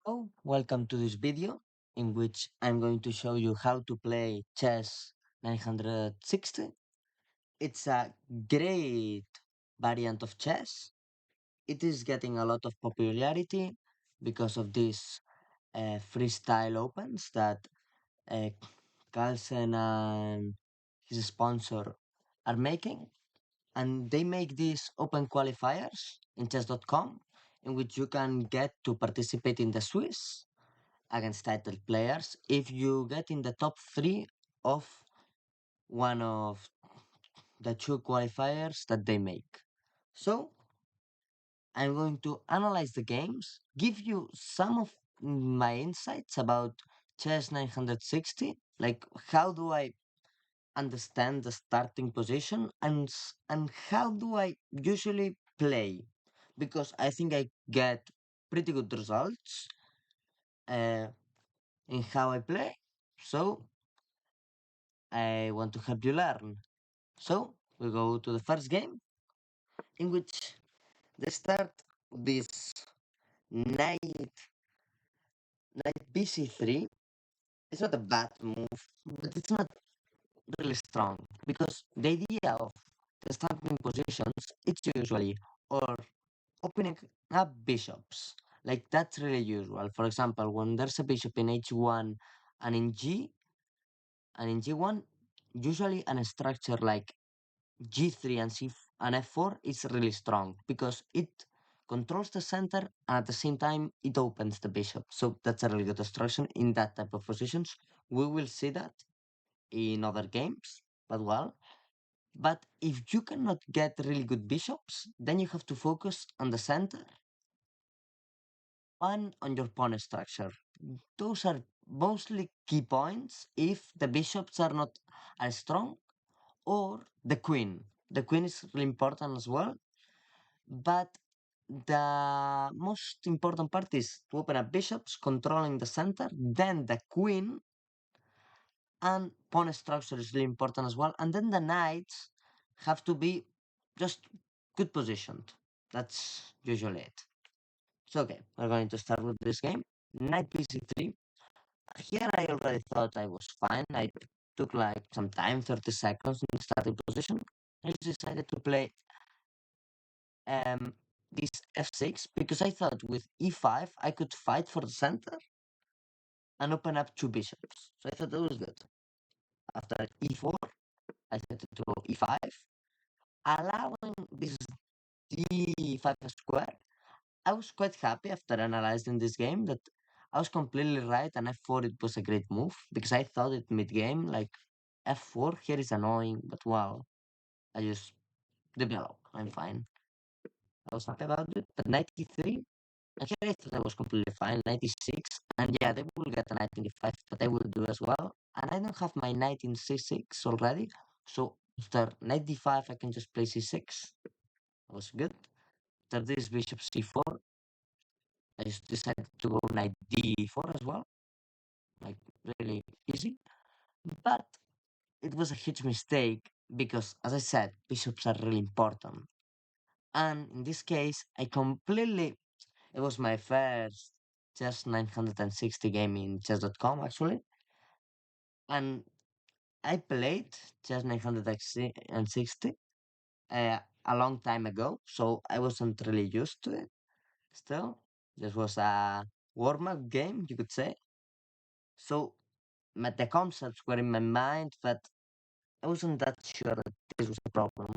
Hello, welcome to this video in which I'm going to show you how to play chess 960. It's a great variant of chess. It is getting a lot of popularity because of these freestyle opens that uh, Carlsen and his sponsor are making. And they make these open qualifiers in chess.com in which you can get to participate in the Swiss against title players if you get in the top three of one of the two qualifiers that they make. So I'm going to analyze the games, give you some of my insights about chess 960, like how do I understand the starting position and how do I usually play, because I think I get pretty good results uh, in how I play. So I want to help you learn. So we go to the first game in which they start this knight bc3. It's not a bad move, but it's not really strong because the idea of the starting positions it's usually or opening up bishops. Like that's really usual. For example, when there's a bishop in h1 and in g1, usually an structure like G3 and and F4 is really strong because it controls the center and at the same time it opens the bishop. So that's a really good instruction in that type of positions. We will see that in other games as well. But if you cannot get really good bishops, then you have to focus on the center and on your pawn structure. Those are mostly key points if the bishops are not as strong, or the queen. The queen is really important as well. But the most important part is to open up bishops, controlling the center, then the queen, and pawn structure is really important as well. And then the knights have to be just good positioned. That's usually it. So okay, we're going to start with this game. Knight bc3. Here I already thought I was fine. I took like some time, 30 seconds in the starting position. I just decided to play um, this f6 because I thought with e5 I could fight for the center and open up two bishops. So I thought that was good. After e4, I decided to go e5, allowing this d5 square. I was quite happy after analyzing this game that I was completely right and f4 it was a great move because I thought it mid game like f4 here is annoying, but wow, I just develop. I'm fine. I was happy about it. But knight e3, and here I thought I was completely fine. 96, and yeah, they will get a knight in d5, but I will do as well. And I don't have my knight in c6 already, so after knight d5, I can just play c6. That was good. After this bishop c4, I just decided to go knight d4 as well, like really easy. But it was a huge mistake because, as I said, bishops are really important. And in this case, it was my first chess 960 game in chess.com actually. And I played chess 960 a long time ago, so I wasn't really used to it still. This was a warm-up game, you could say. So the concepts were in my mind, but I wasn't that sure that this was a problem.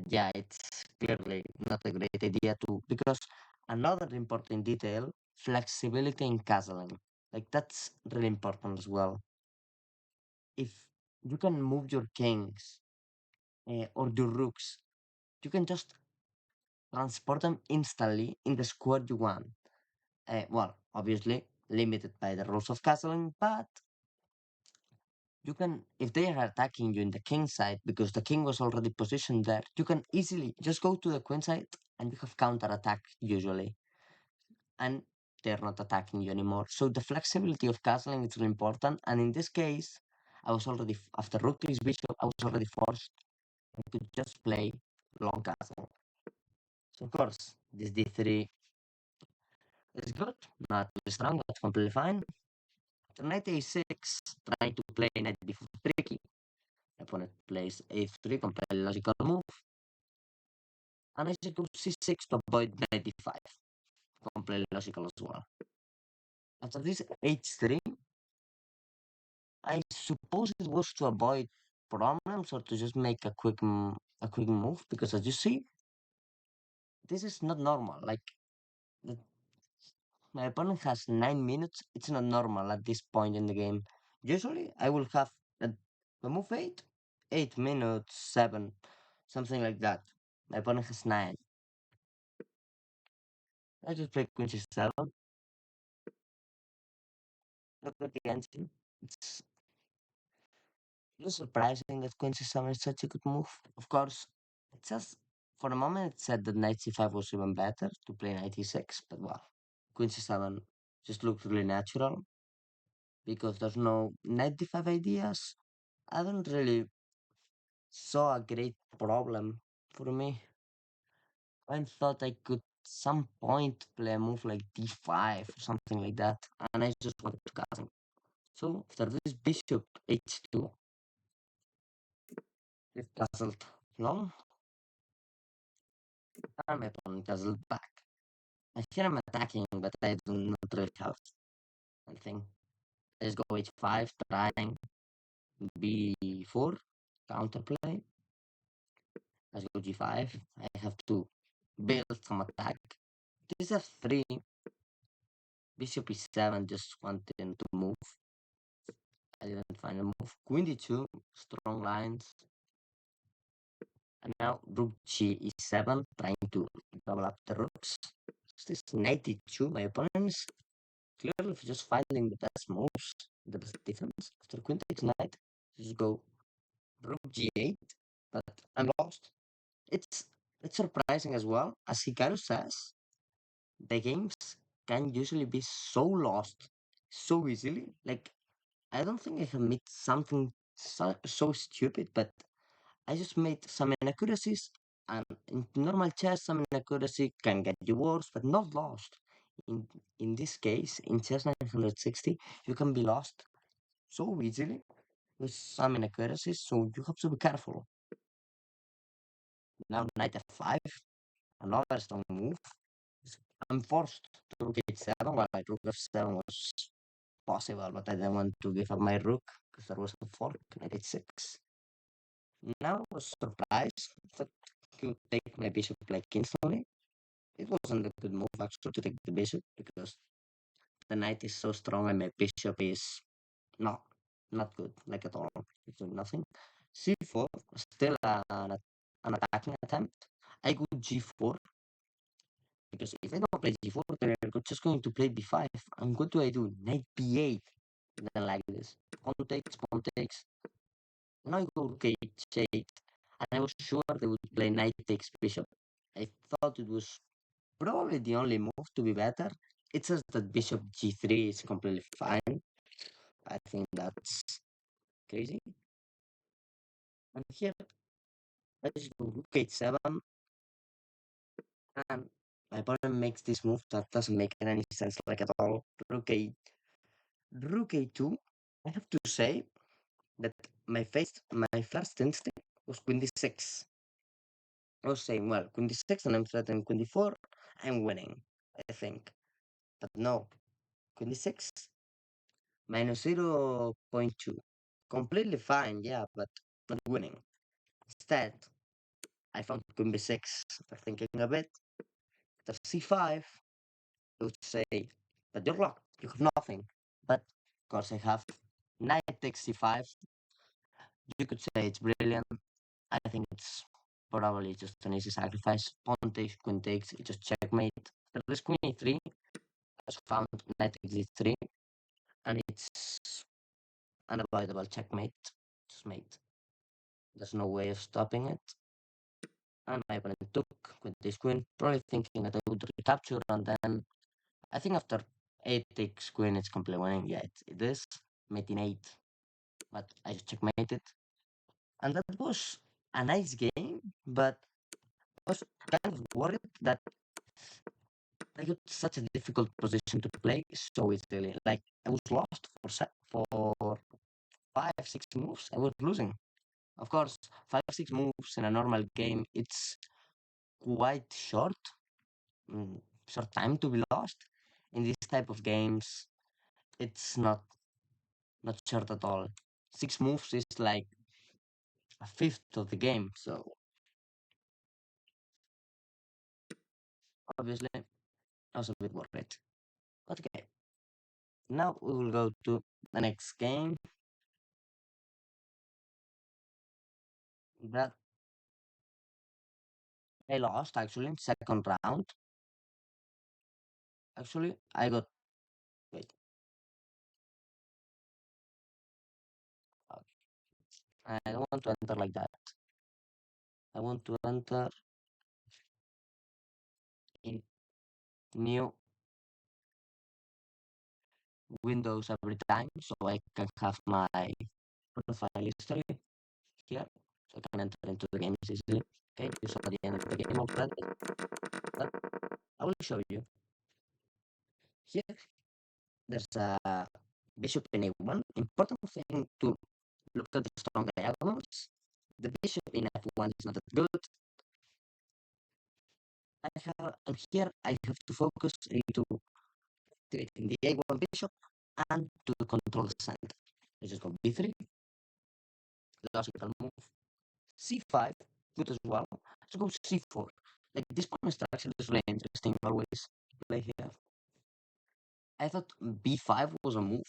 Yeah, it's clearly not a great idea to, because another important detail, flexibility in castling. Like that's really important as well. If you can move your kings or your rooks, you can just transport them instantly in the square you want. Well, obviously limited by the rules of castling, but you can, if they are attacking you in the king side because the king was already positioned there, you can easily just go to the queen side and you have counter attack usually, and they're not attacking you anymore. So the flexibility of castling is really important. And in this case, I was already after rook takes bishop, I was already forced. I could just play long castle. So of course, this d3 is good, not really strong, but completely fine. After knight a6, trying to play knight b4 tricky. Opponent plays a3, completely logical move. And I should go c6 to avoid knight d5, completely logical as well. After this h3, I suppose it was to avoid problems or to just make a quick move, because as you see, this is not normal. Like, the, my opponent has 9 minutes. It's not normal at this point in the game. Usually, I will have a move 8 minutes, 7, something like that. My opponent has 9. I just play queen c7. Look against him. It's surprising that queen c7 is such a good move. Of course, it says for a moment it said that knight c5 was even better to play knight e6, but well, queen c7 just looks really natural because there's no knight d5 ideas. I don't really saw a great problem for me. I thought I could some point play a move like d5 or something like that, and I just wanted to castle. So after this bishop h2, it castled long, and my opponent castled back. I here I'm attacking, but I do not really have anything. I just go h5, trying b4, counterplay. Let's go g5. I have to build some attack. This f3, bishop e7, just wanting to move. I didn't find a move. Queen d2, strong lines. And now rook g e7, trying to double up the rooks. This knight d2, my opponent is clearly just finding the best moves, the best defense. After queen takes knight, just go rook g8, but I'm lost. It's surprising as well. As Hikaru says, the games can usually be so lost so easily. Like, I don't think I have made something so stupid, but I just made some inaccuracies, and in normal chess, some inaccuracy can get you worse, but not lost. In in this case, in chess 960, you can be lost so easily with some inaccuracies, so you have to be careful. Now knight f5, another strong move. I'm forced to rook h7, while my rook f7 was possible, but I didn't want to give up my rook because there was a fork, knight h6. Now I was surprised that he would take my bishop like instantly. It wasn't a good move actually to take the bishop because the knight is so strong and my bishop is not not good, like at all. It's doing nothing. c4, still an attacking attempt. I go g4 because if I don't play g4, then I'm just going to play b5. And what do I do? Knight b8. Then like this. Pawn takes. Now I go rook h8. And I was sure they would play knight takes bishop. I thought it was probably the only move to be better. It says that bishop g3 is completely fine. I think that's crazy. And here, I just go rook h7, and my opponent makes this move that doesn't make any sense like at all. Rook a2. I have to say that my first instinct was queen d6. I was saying, well, queen d6 and I'm threatening queen d4, I'm winning, I think. But no, queen d6 minus 0.2. Completely fine, yeah, but not winning. Instead, I found queen b6 after thinking a bit. After c5, I would say that you're locked, you have nothing. But of course, I have knight takes c5. You could say it's brilliant. I think it's probably just an easy sacrifice. Pawn takes, queen takes, it's just checkmate. After this queen e3, I just found knight takes e3, and it's unavoidable checkmate. Just mate. There's no way of stopping it. And my opponent took with this queen, probably thinking that I would recapture, and then I think after 8 takes queen, it's completely winning. Yeah, it is. Mate in 8, but I just checkmated. And that was a nice game, but I was kind of worried that I got such a difficult position to play so easily. Like I was lost for 5, 6 moves. I was losing. Of course, 5, 6 moves in a normal game, it's quite mm, short time to be lost. In this type of games, it's not short at all. 6 moves is like a fifth of the game, so obviously I was a bit worried. But okay, now we will go to the next game. That I lost actually, second round. Actually, I got wait. uh, I don't want to enter like that. I want to enter in new windows every time, so I can have my profile history here, so I can enter into the games easily. Okay, you saw the end of the game already, but I will show you. Here, there's a bishop in a1. Important thing to look at the strong diagonals. The bishop in f1 is not that good. And here I have to focus into activating the a1 bishop and to control the center. I just go b3, logical move. c5, good as well. Let's go c4. Like this pawn structure is really interesting always play here. I thought b5 was a move.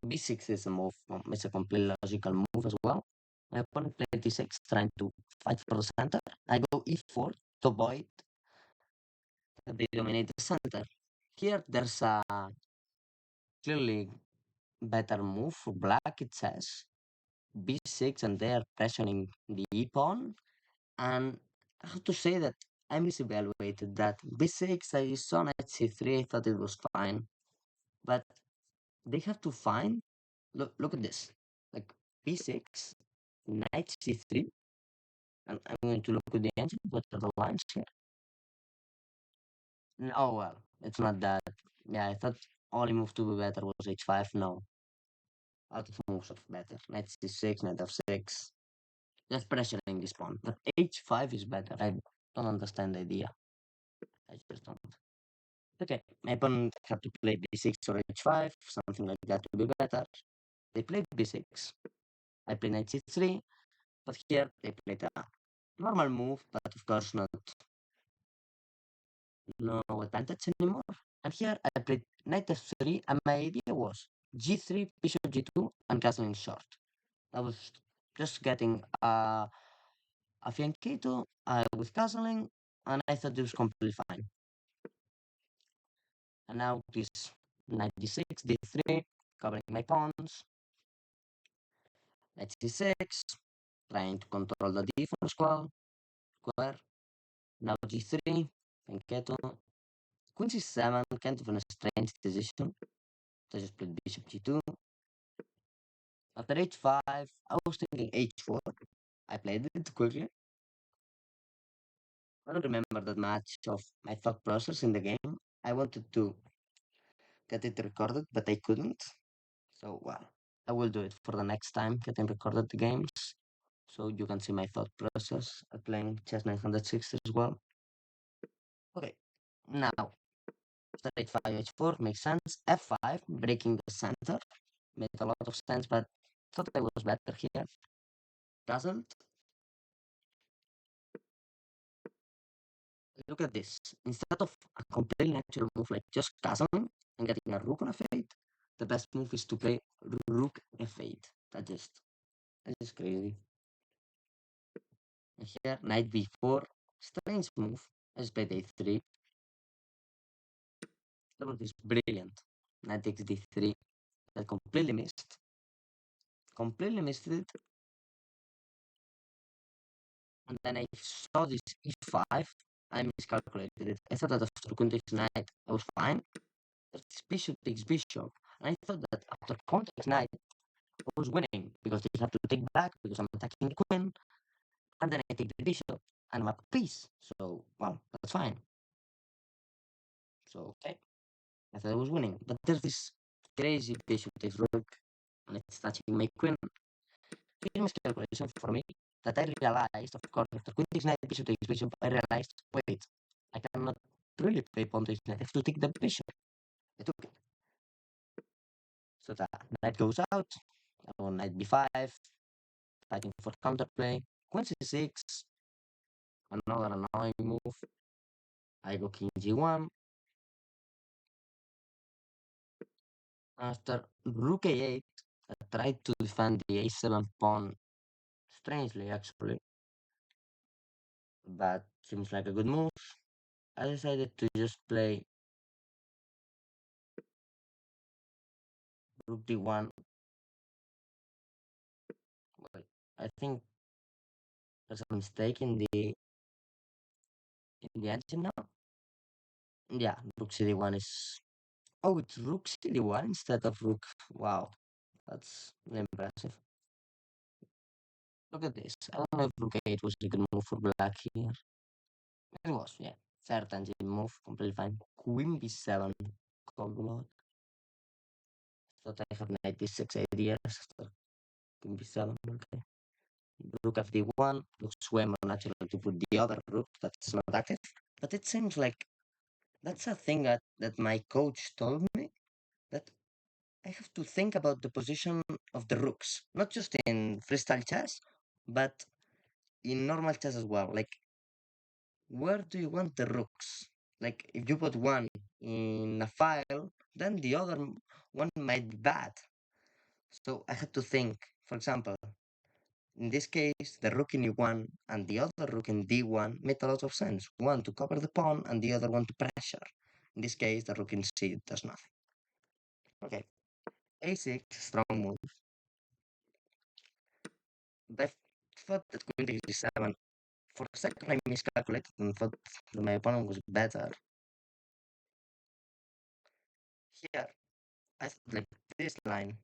b6 is a move. It's a completely logical move as well. My opponent played d6, trying to fight for the center. I go e4 to avoid that they dominate the center. Here there's a clearly better move for black, it says. b6, and they are pressuring the e-pawn. And I have to say that I misevaluated that. b6, I saw knight c3, I thought it was fine. But they have to find, look at this. Like b6, knight c3, and I'm going to look at the engine, what are the lines here? Oh well, it's not that. Yeah, I thought only move to be better was h5, no. Out of moves of better. Knight c6, knight f6. Just pressuring this pawn. But h5 is better. I don't understand the idea. I just don't. Okay, my opponent had to play b6 or h5, something like that to be better. They played b6. I played knight c3, but here they played a normal move, but of course not no advantage anymore. And here I played knight f3, and my idea was g3, bishop g2, and castling short. I was just getting a fianchetto with castling, and I thought it was completely fine. And now this knight d6, d3, covering my pawns. Knight c6, trying to control the d4 square. Now g3, fianchetto. Queen c7, kind of a strange decision. I just played bishop g2. After h5, I was thinking h4. I played it quickly. I don't remember that much of my thought process in the game. I wanted to get it recorded, but I couldn't. So, well, I will do it for the next time, getting recorded the games. So you can see my thought process playing chess 960 as well. Okay, now, after h5, h4 makes sense. f5, breaking the center, made a lot of sense, but thought I was better here. Doesn't. Look at this. Instead of a completely natural move like just castling and getting a rook on f8, the best move is to play rook f8. That is crazy. And here, knight b4, strange move. I just played a3. That one is brilliant. Knight takes d3. I completely missed. Completely missed it. And then I saw this e5. I miscalculated it. I thought that after queen takes knight, I was fine. But this bishop takes bishop. And I thought that after pawn takes knight, I was winning because they have to take back because I'm attacking the queen. And then I take the bishop and I'm up a piece. So, well, that's fine. So okay, I thought I was winning. But there's this crazy bishop takes rook, and it's touching my queen. Huge miscalculation for me that I realized, of course, after queen takes knight, bishop takes bishop, I realized, wait, I cannot really play pawn takes knight. I have to take the bishop. I took it. So the knight goes out. I want knight b5, fighting for counterplay. Queen c6, another annoying move. I go king g1. After rook a8, I tried to defend the a7 pawn, strangely actually, but seems like a good move. I decided to just play rook d1. Wait, I think there's a mistake in the engine now. Yeah, rook cd1 is... Oh, it's rook cd1 instead of rook. Wow, that's impressive. Look at this. I don't know if rook 8 was a good move for black here. It was, yeah. Third engine move, completely fine. Queen b7, cold blood. Thought I have knight d6 ideas. Queen b7, okay. Rook fd1 looks way more natural to put the other rook that's not active. But it seems like that's a thing that my coach told me, that I have to think about the position of the rooks, not just in freestyle chess, but in normal chess as well. Like, where do you want the rooks? Like, if you put one in a file, then the other one might be bad. So I had to think, for example, in this case, the rook in e1 and the other rook in d1 made a lot of sense. One to cover the pawn and the other one to pressure. In this case, the rook in c does nothing. Okay, a6, strong move. But I thought that queen takes d7. For a second, I miscalculated and thought that my opponent was better. Here, I thought like this line,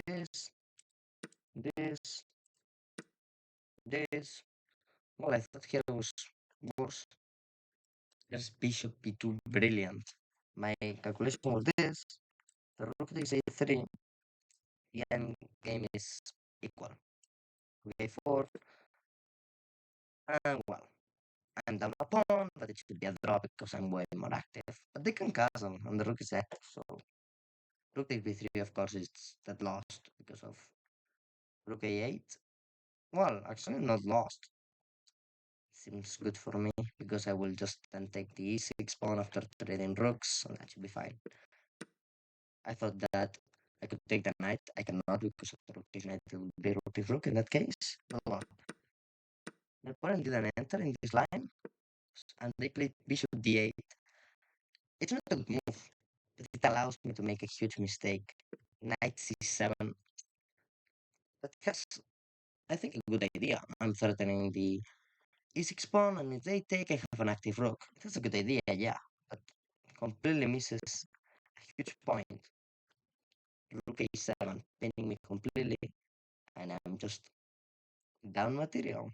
this, this, this. Well, I thought here was worse. There's bishop b2, brilliant. My calculation was this. The rook takes a3. The end game is equal. Rook a4. And well, I'm down a pawn, but it should be a draw because I'm way more active. But they can castle, and the rook is active, so rook takes b3, of course, is that lost because of rook a8. Well, actually not lost. Seems good for me because I will just then take the e6 pawn after trading rooks, and that should be fine. I thought that I could take the knight. I cannot because of the rook takes knight. It would be rook takes rook in that case. But well, my opponent didn't enter in this line, and they played bishop d8. It's not a good move, but it allows me to make a huge mistake. Knight c7. That has, I think, a good idea. I'm threatening the e6 pawn, and if they take, I have an active rook. That's a good idea, yeah, but completely misses a huge point. Rook a7, pinning me completely, and I'm just down material.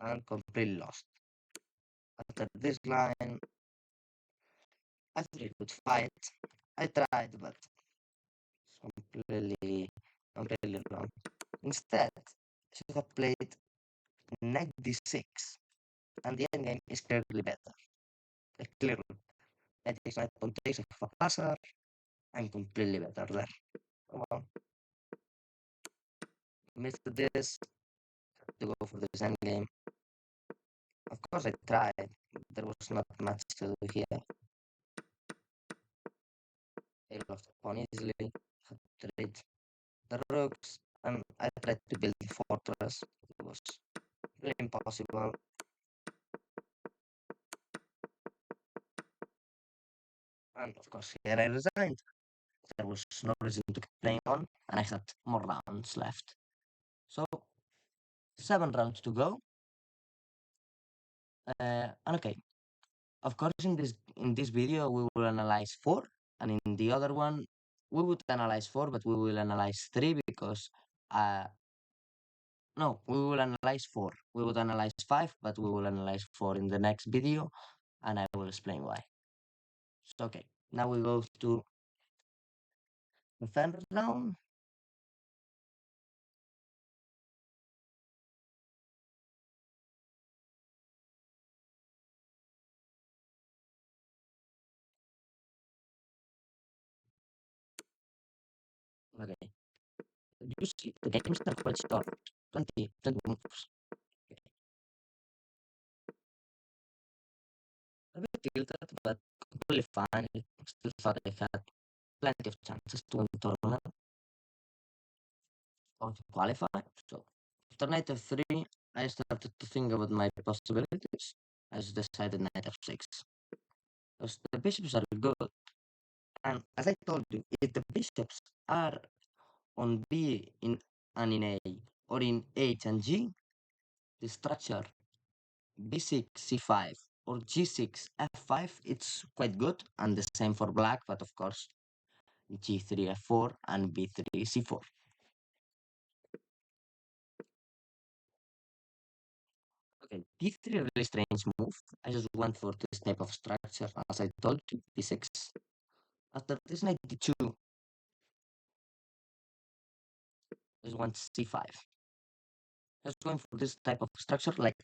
I'm completely lost. After this line, I thought I could fight. I tried, but it's completely wrong. Instead, I should have played knight d6, and the endgame is clearly better. Like, clearly, knight takes knight, pawn takes, I have a passer. I'm completely better there. Oh, well, missed this to go for this endgame. Of course, I tried. There was not much to do here. I lost the pawn easily. Had to trade the rooks, and I tried to build the fortress. It was really impossible. And of course, here I resigned. There was no reason to keep playing on, and I had more rounds left. So, 7 rounds to go. And okay, of course, in this video we will analyze 4, and in the other one we would analyze 4, but we will analyze 3 because uh, No, we will analyze four. We would analyze five, but we will analyze four in the next video, and I will explain why. So, okay, now we go to the defender down. Okay, you see the game start quite short, 20 moves. Okay. A bit tilted, but completely fine. I still thought I had plenty of chances to win the tournament or to qualify. So after knight f3, I started to think about my possibilities. I just decided knight f6. Because the bishops are good. And as I told you, if the bishops are on B in and in A or in H and G, the structure B6, C5 or G6, F5, it's quite good. And the same for black, but of course G3, F4 and B3, C4. Okay, D3 really strange move. I just went for this type of structure, as I told you, B6. After this knight D2, I just went C5. Just going for this type of structure, like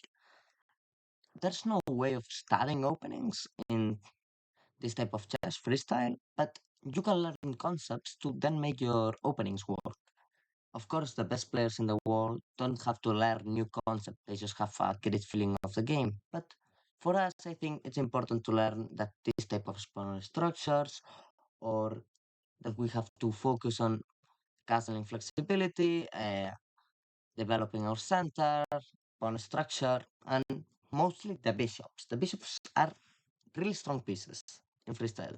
there's no way of studying openings in this type of chess freestyle, but you can learn concepts to then make your openings work. Of course, the best players in the world don't have to learn new concepts, they just have a great feeling of the game. But for us, I think it's important to learn that this type of exponential structures or that we have to focus on castling flexibility, developing our center, pawn structure, and mostly the bishops. The bishops are really strong pieces in freestyle.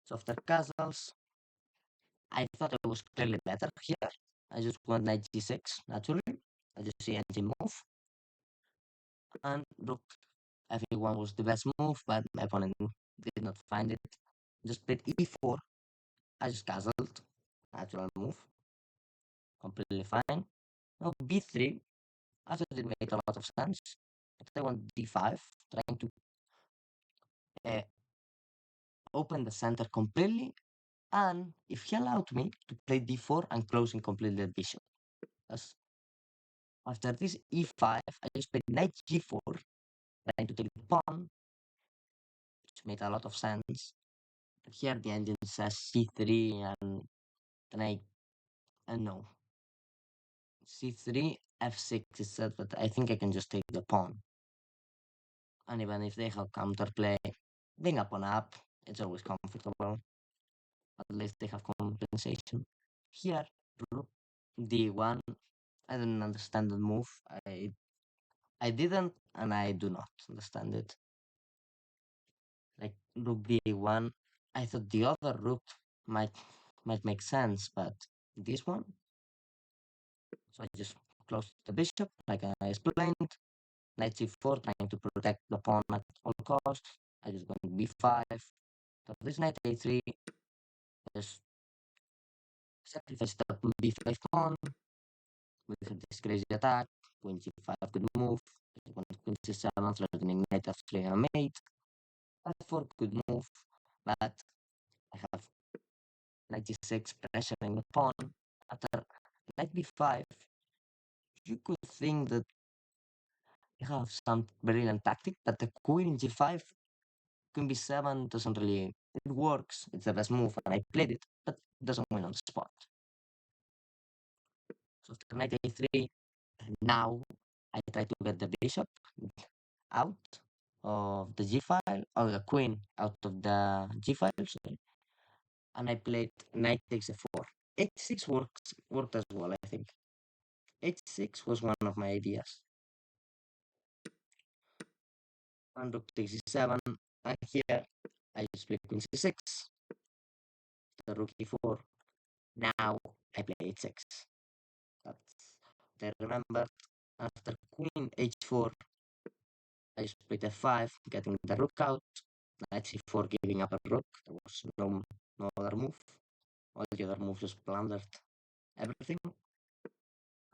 So after castles, I thought it was clearly better here. I just went knight g6 naturally. I just see engine move. And rook f1 was the best move, but my opponent did not find it. Just played e4. I just castled. Natural move. Completely fine. Now b3. I thought it made a lot of sense. But I went d5, trying to uh, open the center completely. And if he allowed me to play d4 and closing completely the bishop. As after this e5, I just played knight g4, trying to take the pawn, which made a lot of sense. But here the engine says c3, and then I know c3, f6 is set, but I think I can just take the pawn. And even if they have counterplay, being a pawn up, it's always comfortable. At least they have compensation. Here, rook d1, I didn't understand the move. I didn't, and I do not understand it. Like rook d1, I thought the other rook might might make sense, but this one. So I just closed the bishop, like I explained. Knight c4, trying to protect the pawn at all costs. I just went b5. So this knight a3, just sacrifice the b5 pawn with this crazy attack. Queen g5, good move. Queen c7, threatening knight f3 and mate. f4, good move, but I have knight g6 pressuring the pawn. After knight b5, you could think that you have some brilliant tactic, but the queen in g5, queen b7 doesn't really, it works, it's the best move, and I played it, but it doesn't win on the spot. So after knight a3, now I try to get the bishop out of the g file, or the queen out of the g file, sorry. And I played knight takes a4. h6 worked as well, I think. h6 was one of my ideas. And rook takes e7, and here I just play queen c6, the rook e4. Now I play h6. That's what I remember. After queen h4, I just played f5, getting the rook out. Knight c4, giving up a rook. There was no other move. All the other moves just plundered everything.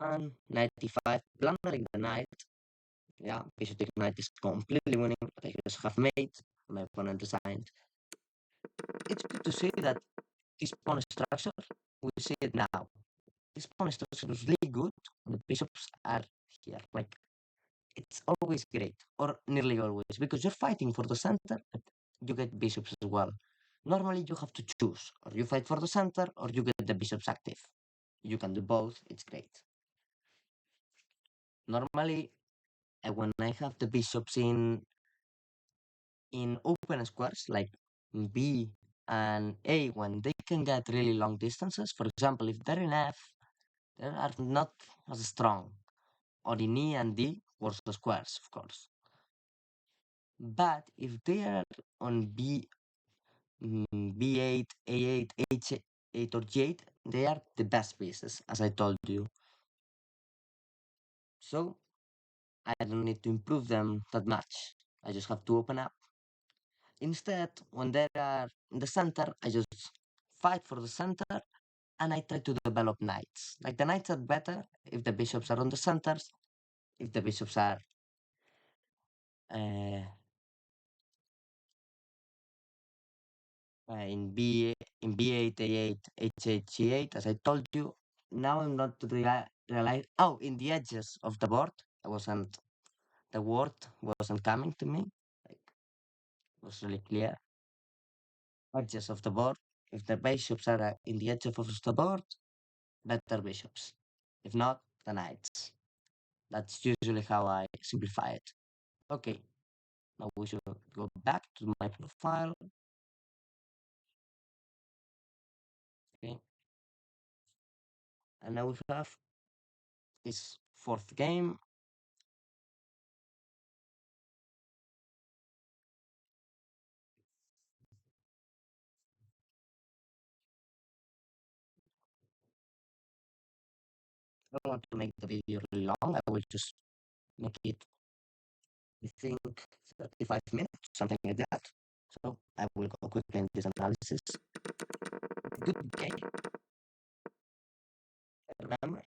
And knight e5, plundering the knight. Yeah, bishop takes knight is completely winning, but I just have mate. My opponent designed. It's good to see that this pawn structure, we see it now. This pawn structure is really good. The bishops are here. Like, it's always great, or nearly always, because you're fighting for the center, but you get bishops as well. Normally, you have to choose, or you fight for the center, or you get the bishops active. You can do both, it's great. Normally, when I have the bishops in open squares, like B and A, when they can get really long distances, for example, if they're in F, they are not as strong, or in E and D, worse squares, of course. But if they are on B8, A8, H8, or G8, they are the best pieces, as I told you. So I don't need to improve them that much. I just have to open up. Instead, when they are in the center, I just fight for the center and I try to develop knights. Like the knights are better if the bishops are on the centers, if the bishops are uh, in B8, A8, H8, G8, as I told you. Now I'm not realize. Oh, in the edges of the board, I wasn't. The word wasn't coming to me. Like, it was really clear. Edges of the board. If the bishops are in the edge of the board, better bishops. If not, the knights. That's usually how I simplify it. Okay, now we should go back to my profile. Okay, and now we have this fourth game. I don't want to make the video really long. I will just make it, I think, 35 minutes, something like that. So I will go quickly in this analysis. Good game. Remember,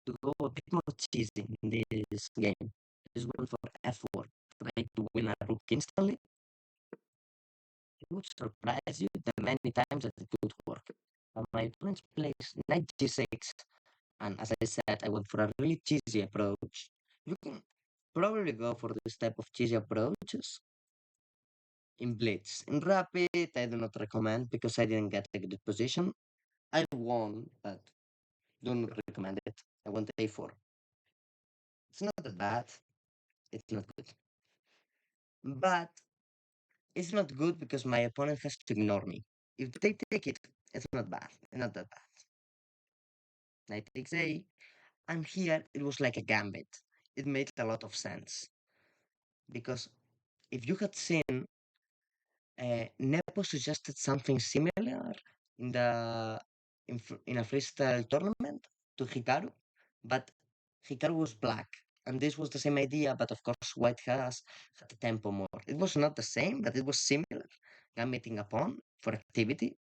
to go a bit more cheesy in this game. Just going for F4, try to win a rook instantly. It would surprise you the many times that it could work. My opponent plays knight g6, and as I said, I went for a really cheesy approach. You can probably go for this type of cheesy approaches in blitz. In rapid, I do not recommend because I didn't get a good position. I won, but do not recommend it. I went a4. It's not that bad. It's not good. But it's not good because my opponent has to ignore me. If they take it, it's not bad. It's not that bad. Knight takes a, and here it was like a gambit. It made a lot of sense because if you had seen, Nepo suggested something similar in the in a freestyle tournament to Hikaru, but Hikaru was black, and this was the same idea, but of course white has had the tempo more. It was not the same, but it was similar, gambiting a pawn for activity.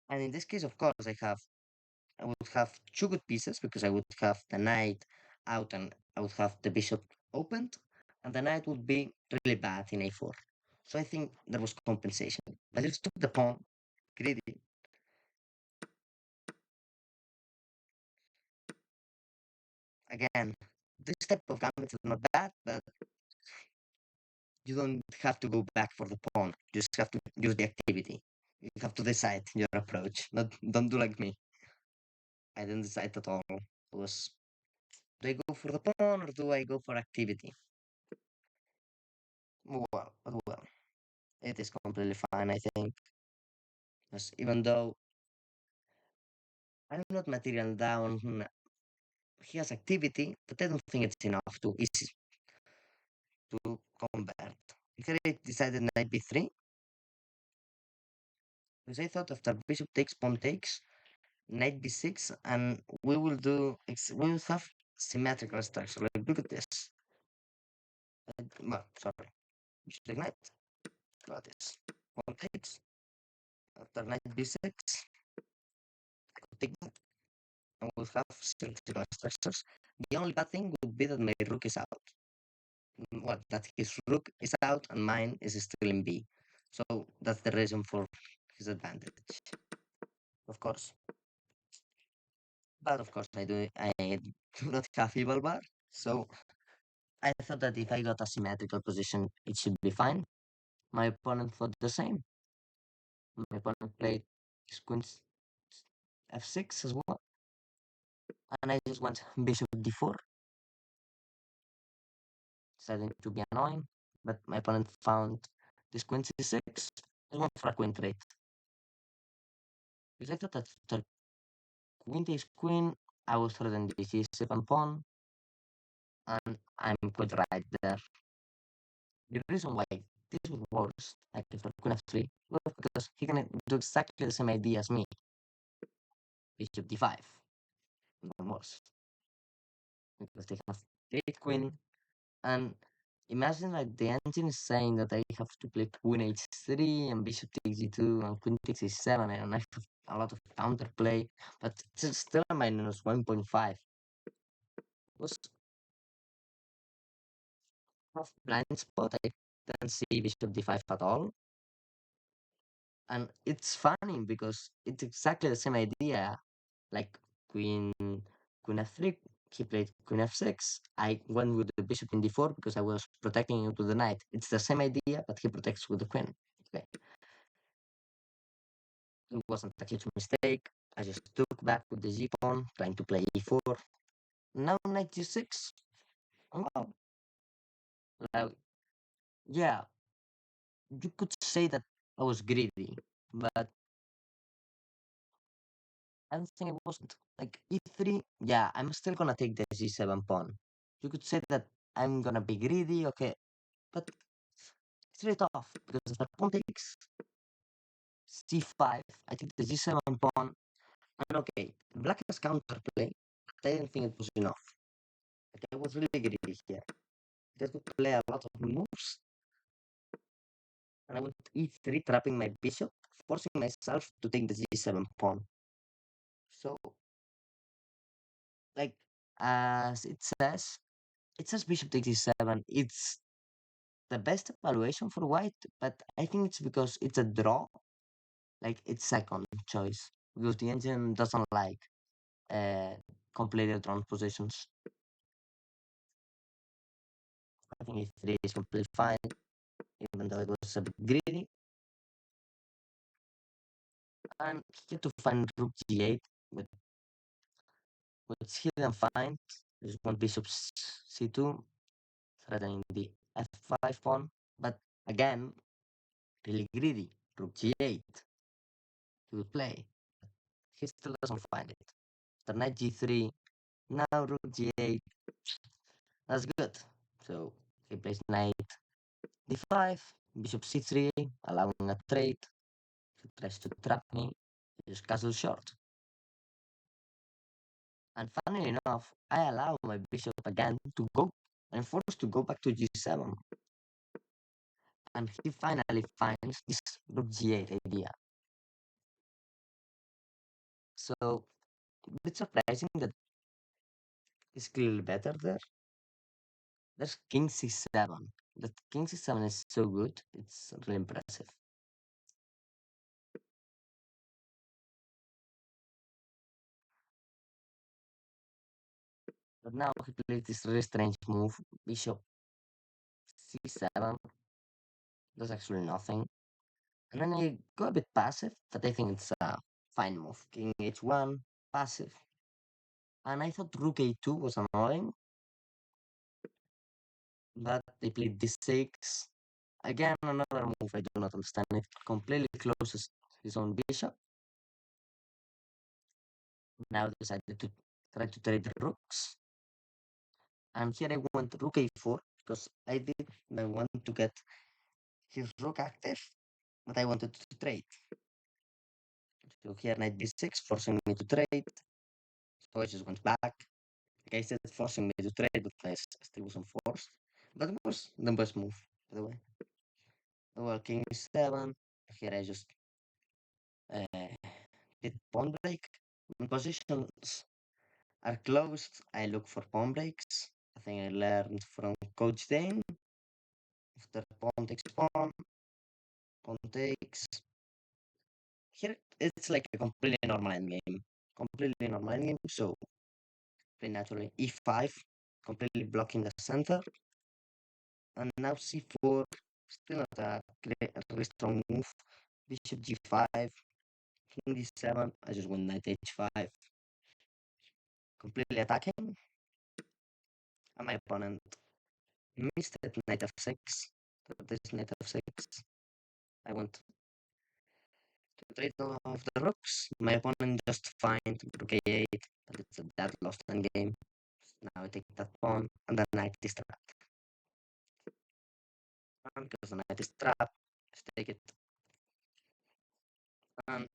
And in this case, of course, I would have two good pieces because I would have the knight out and I would have the bishop opened, and the knight would be really bad in a4. So I think there was compensation. I just took the pawn, greedy. Again, this type of gambits is not bad, but you don't have to go back for the pawn. You just have to use the activity. You have to decide your approach. Not don't do like me. I didn't decide at all. It was, do I go for the pawn or do I go for activity? Well, it is completely fine, I think. Because even though I'm not material down, he has activity, but I don't think it's enough to easy to convert. Here I decided knight b3, because I thought after bishop takes, pawn takes, knight b6, and we will have symmetrical structure. Like, look at this. Well, sorry. Bishop take knight. Look at this. Pawn takes. After knight b6, take that. I will have symmetrical structures. The only bad thing would be that my rook is out. Well, that his rook is out and mine is still in B. So that's the reason for his advantage, of course. But of course, I do not have evil bar. So I thought that if I got a symmetrical position, it should be fine. My opponent thought the same. My opponent played his queen f6 as well, and I just went bishop d4, deciding to be annoying. But my opponent found this queen c6 and went for a queen trade. Because I thought that after queen takes queen, I was threatening the g7 pawn, and I'm quite right there. The reason why this would worse, like after queen f3, was because he can do exactly the same idea as me. Bishop d5, even worse. Because they have great queen, and imagine like the engine is saying that I have to play queen h3 and bishop takes g2 and queen takes e7, and I have a lot of counterplay, but it's still a minus 1.5. Was half blind spot. I didn't see bishop d5 at all. And it's funny because it's exactly the same idea. Like queen queen f3, he played queen f6. I went with the bishop in d4 because I was protecting him to the knight. It's the same idea, but he protects with the queen. Okay. It wasn't a huge mistake. I just took back with the g pawn, trying to play e4. Now knight g6. Wow. Like, yeah, you could say that I was greedy, but I don't think it wasn't. Like e3, yeah, I'm still gonna take the g7 pawn. You could say that I'm gonna be greedy, okay, but it's really tough because the pawn takes c5. I take the g7 pawn, and okay, black has counterplay, but I didn't think it was enough. Like I was really greedy here. They could play a lot of moves, and I went e3, trapping my bishop, forcing myself to take the g7 pawn. So, like, as it says bishop takes e7. It's the best evaluation for white, but I think it's because it's a draw, like it's second choice, because the engine doesn't like uh, completely drawn positions. I think e3 is completely fine, even though it was a bit greedy. And he had to find rook g8, with which he didn't find. There's one bishop c2, threatening the f5 pawn, but again, really greedy. Rook g8, he would play. He still doesn't find it. The knight g3, now rook g8. That's good. So he plays knight d5, bishop c3, allowing a trade. He tries to trap me. He just castle short. And funnily enough, I allow my bishop again to go. I'm forced to go back to g7. And he finally finds this rook g8 idea. So it's surprising that it's clearly better there. There's king c7. That king c7 is so good. It's really impressive. But now he plays this really strange move. Bishop c7 does actually nothing. And then I go a bit passive, but I think it's a fine move. King h1, passive. And I thought rook a2 was annoying, but they played d6. Again, another move I do not understand. It completely closes his own bishop. Now decided to try to trade the rooks. And here I went rook a4 because I want to get his rook active, but I wanted to trade. So here knight b6, forcing me to trade. So I just went back. Like I said, forcing me to trade, but I still wasn't forced. But it was the best move, by the way. Well, king e7. Here I just did pawn break. When positions are closed, I look for pawn breaks. I think I learned from Coach Dane. After pawn takes pawn takes. Here it's like a completely normal endgame. Completely normal endgame. So play naturally e5, completely blocking the center. And now c4, still not a really strong move. Bishop g5, king d7. I just went knight h5, completely attacking. And my opponent missed at knight f6. This knight f6. I want to trade off the rooks. My opponent just find rook a8, but it's a dead lost endgame. Now I take that pawn, and the knight is trapped. And because the knight is trapped, just take it. And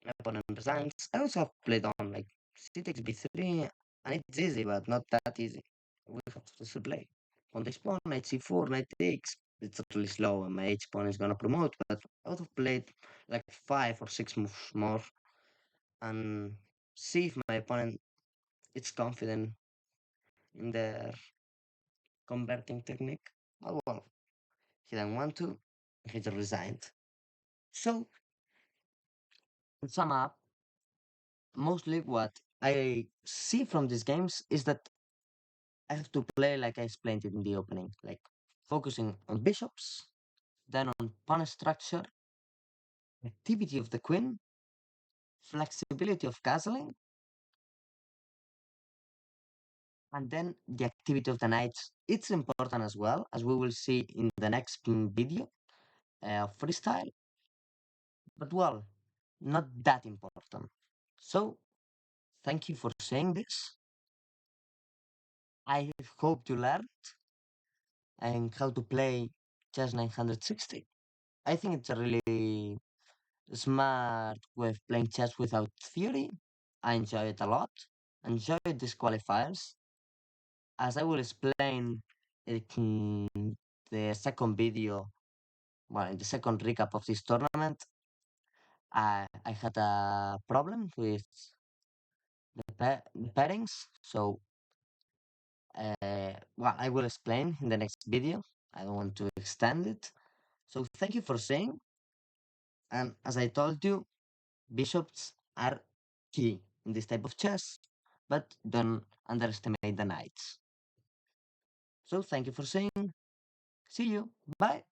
my opponent resigns. I also have played on like c takes b3, and it's easy, but not that easy. We have to still play. On this pawn, knight c4, knight takes. It's totally slow, and my h pawn is gonna promote. But I would have played like 5 or 6 moves more, and see if my opponent is confident in their converting technique. Oh well, he didn't want to. He just resigned. So, to sum up, mostly what I see from these games is that I have to play like I explained it in the opening, like focusing on bishops, then on pawn structure, activity of the queen, flexibility of castling, and then the activity of the knights. It's important as well, as we will see in the next video of freestyle, but well, not that important. So, thank you for saying this. I hope you learned and how to play chess 960. I think it's a really smart way of playing chess without theory. I enjoy it a lot. Enjoy these qualifiers. As I will explain in the second video, well, in the second recap of this tournament, I had a problem with the pairings. So, well, I will explain in the next video. I don't want to extend it. So, thank you for saying. And as I told you, bishops are key in this type of chess, but don't underestimate the knights. So thank you for saying. See you. Bye.